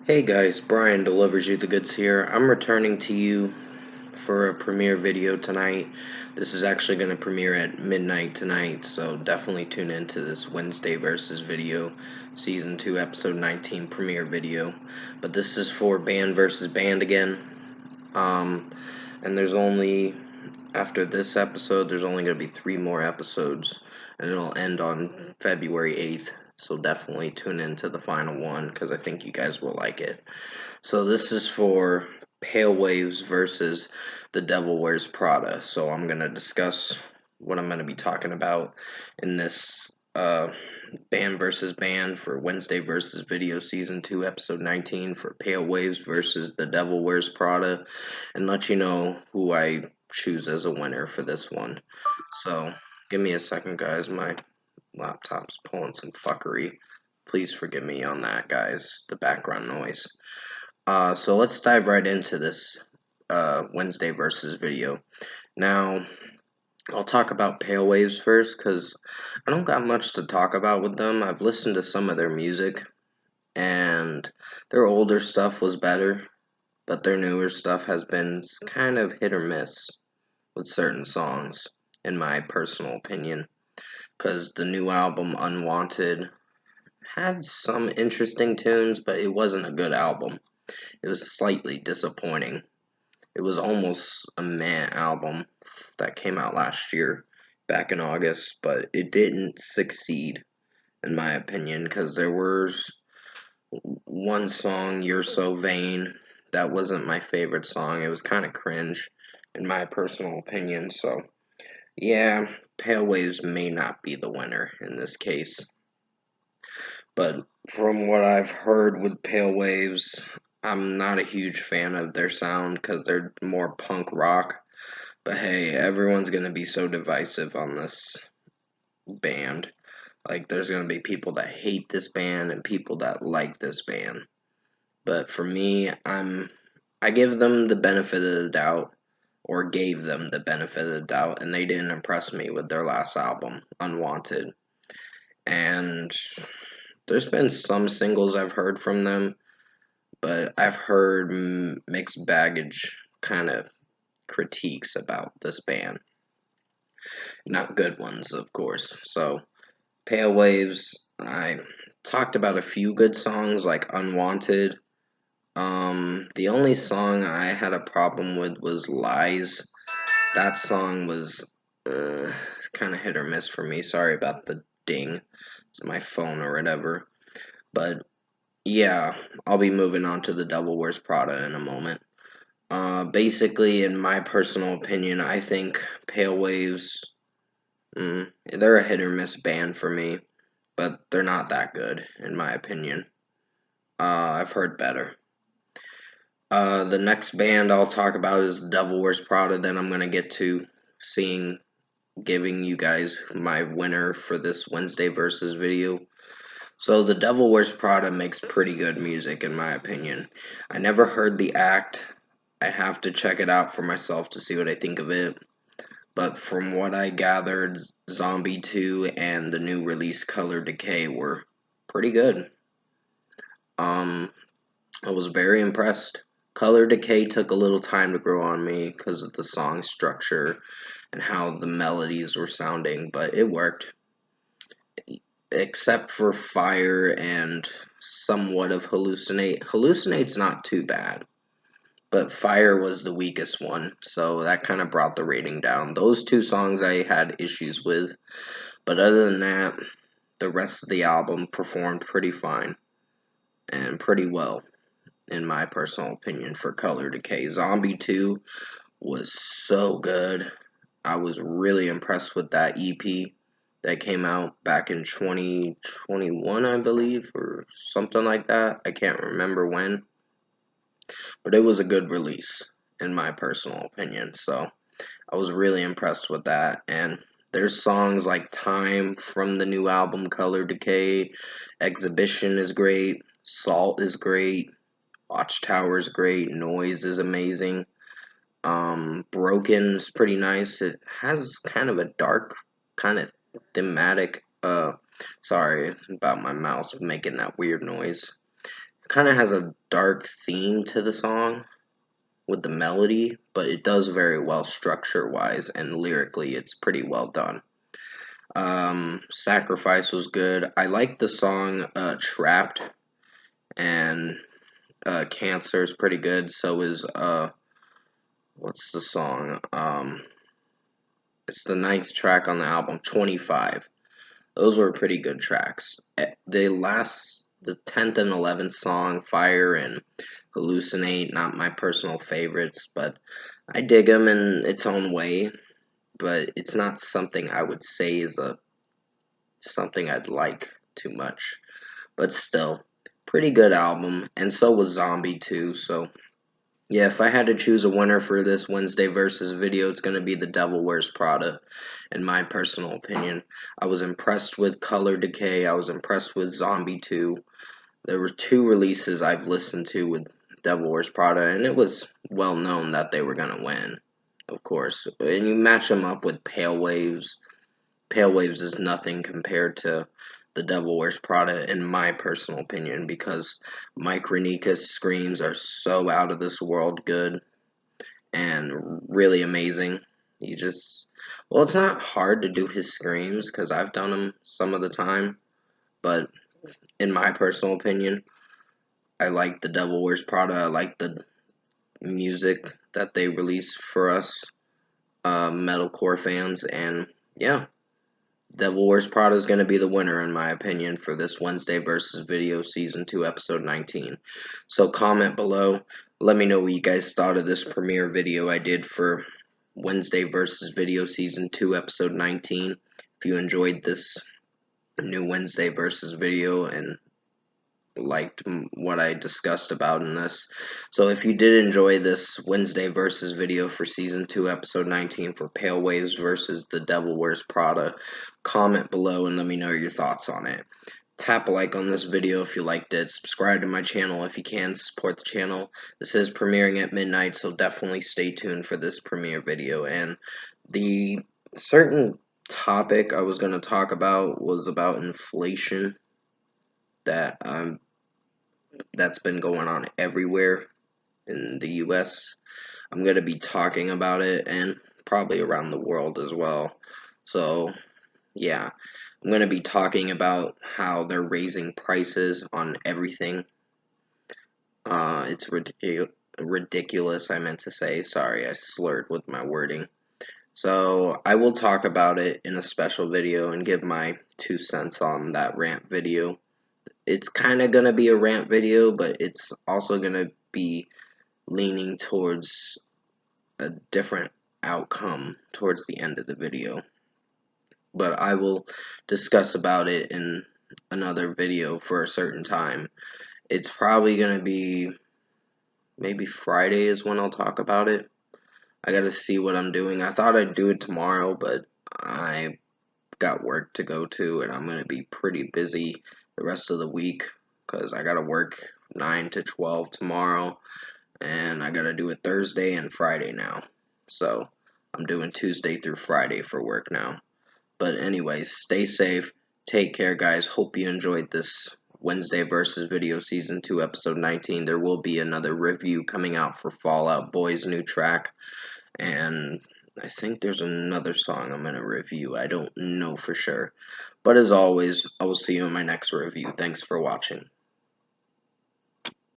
Hey guys, Brian delivers you the goods here. I'm returning to you for a premiere video tonight. This is actually going to premiere at midnight tonight, so definitely tune into this Wednesday versus video, season 2, episode 19 premiere video. But this is for band versus band again. And after this episode, there's only going to be 3 more episodes, and it'll end on February 8th. So definitely tune into the final one because I think you guys will like it. So this is for Pale Waves versus The Devil Wears Prada. So I'm going to discuss what I'm going to be talking about in this band versus band for Wednesday versus Video Season 2 Episode 19 for Pale Waves versus The Devil Wears Prada, and let you know who I choose as a winner for this one. So give me a second, guys. My laptop's pulling some fuckery. Please forgive me on that, guys. The background noise. So let's dive right into this Wednesday versus video. Now, I'll talk about Pale Waves first because I don't got much to talk about with them. I've listened to some of their music, and their older stuff was better, but their newer stuff has been kind of hit or miss with certain songs, in my personal opinion. Because the new album, Unwanted, had some interesting tunes, but it wasn't a good album. It was slightly disappointing. It was almost a meh album that came out last year, back in August, but it didn't succeed, in my opinion, because there was one song, You're So Vain, that wasn't my favorite song. It was kind of cringe, in my personal opinion, so yeah, Pale Waves may not be the winner in this case. But from what I've heard with Pale Waves, I'm not a huge fan of their sound because they're more punk rock. But hey, everyone's going to be so divisive on this band. Like, there's going to be people that hate this band and people that like this band. But for me, I give them the benefit of the doubt, or gave them the benefit of the doubt, and they didn't impress me with their last album, Unwanted. And there's been some singles I've heard from them, but I've heard mixed baggage kind of critiques about this band. Not good ones, of course. So, Pale Waves, I talked about a few good songs like Unwanted. The only song I had a problem with was Lies. That song was kind of hit or miss for me. Sorry about the ding. It's my phone or whatever. But yeah, I'll be moving on to The Devil Wears Prada in a moment. Basically, in my personal opinion, I think Pale Waves, they're a hit or miss band for me, but they're not that good, in my opinion. I've heard better. The next band I'll talk about is The Devil Wears Prada, then I'm going to get to giving you guys my winner for this Wednesday versus video. So, The Devil Wears Prada makes pretty good music, in my opinion. I never heard the act. I have to check it out for myself to see what I think of it. But from what I gathered, Zombie 2 and the new release Color Decay were pretty good. I was very impressed. Color Decay took a little time to grow on me because of the song structure and how the melodies were sounding, but it worked. Except for Fire and somewhat of Hallucinate. Hallucinate's not too bad, but Fire was the weakest one, so that kind of brought the rating down. Those 2 songs I had issues with, but other than that, the rest of the album performed pretty fine and pretty well, in my personal opinion, for Color Decay. Zombie 2 was so good. I was really impressed with that EP that came out back in 2021, I believe, or something like that. I can't remember when, but it was a good release, in my personal opinion. So I was really impressed with that. And there's songs like Time from the new album Color Decay, Exhibition is great, Salt is great, Watchtower is great, Noise is amazing. Broken is pretty nice. It has kind of a dark, kind of thematic. Sorry about my mouse making that weird noise. kind of has a dark theme to the song with the melody, but it does very well structure wise and lyrically it's pretty well done. Sacrifice was good. I like the song Trapped, and Cancer is pretty good. So is what's the song? It's the ninth track on the album, 25. Those were pretty good tracks. The 10th and 11th song, Fire and Hallucinate, not my personal favorites, but I dig them in its own way. But it's not something I would say is something I'd like too much. But still, pretty good album, and so was Zombie too. So yeah, if I had to choose a winner for this Wednesday versus video, it's going to be The Devil Wears Prada, in my personal opinion. I was impressed with Color Decay. I was impressed with Zombie 2. There were two releases I've listened to with Devil Wears Prada, and it was well known that they were going to win, of course. And you match them up with Pale Waves. Pale Waves is nothing compared to The Devil Wears Prada, in my personal opinion, because Mike Renika's screams are so out of this world good and really amazing. He just, well, it's not hard to do his screams because I've done them some of the time, but in my personal opinion, I like The Devil Wears Prada. I like the music that they release for us, metalcore fans, and yeah. Devil Wears Prada is going to be the winner, in my opinion, for this Wednesday versus video season 2, episode 19. So comment below. Let me know what you guys thought of this premiere video I did for Wednesday versus video season 2, episode 19. If you enjoyed this new Wednesday versus video and liked what I discussed about in this. So if you did enjoy this Wednesday versus video for season 2 episode 19 for Pale Waves versus The Devil Wears Prada, comment below and let me know your thoughts on it. Tap a like on this video if you liked it. Subscribe to my channel if you can. Support the channel. This is premiering at midnight, so definitely stay tuned for this premiere video. And the certain topic I was going to talk about was about inflation that that's been going on everywhere in the US. I'm going to be talking about it and probably around the world as well. So, yeah, I'm going to be talking about how they're raising prices on everything. It's ridiculous, I meant to say. Sorry, I slurred with my wording. So, I will talk about it in a special video and give my 2 cents on that rant video. It's kind of going to be a rant video, but it's also going to be leaning towards a different outcome towards the end of the video. But I will discuss about it in another video for a certain time. It's probably going to be maybe Friday is when I'll talk about it. I got to see what I'm doing. I thought I'd do it tomorrow, but I got work to go to and I'm going to be pretty busy the rest of the week because I got to work 9 to 12 tomorrow and I got to do it Thursday and Friday now. So I'm doing Tuesday through Friday for work now. But anyways, stay safe. Take care, guys. Hope you enjoyed this Wednesday versus video season 2 episode 19. There will be another review coming out for Fall Out Boy's new track. And I think there's another song I'm going to review. I don't know for sure. But as always, I will see you in my next review. Thanks for watching.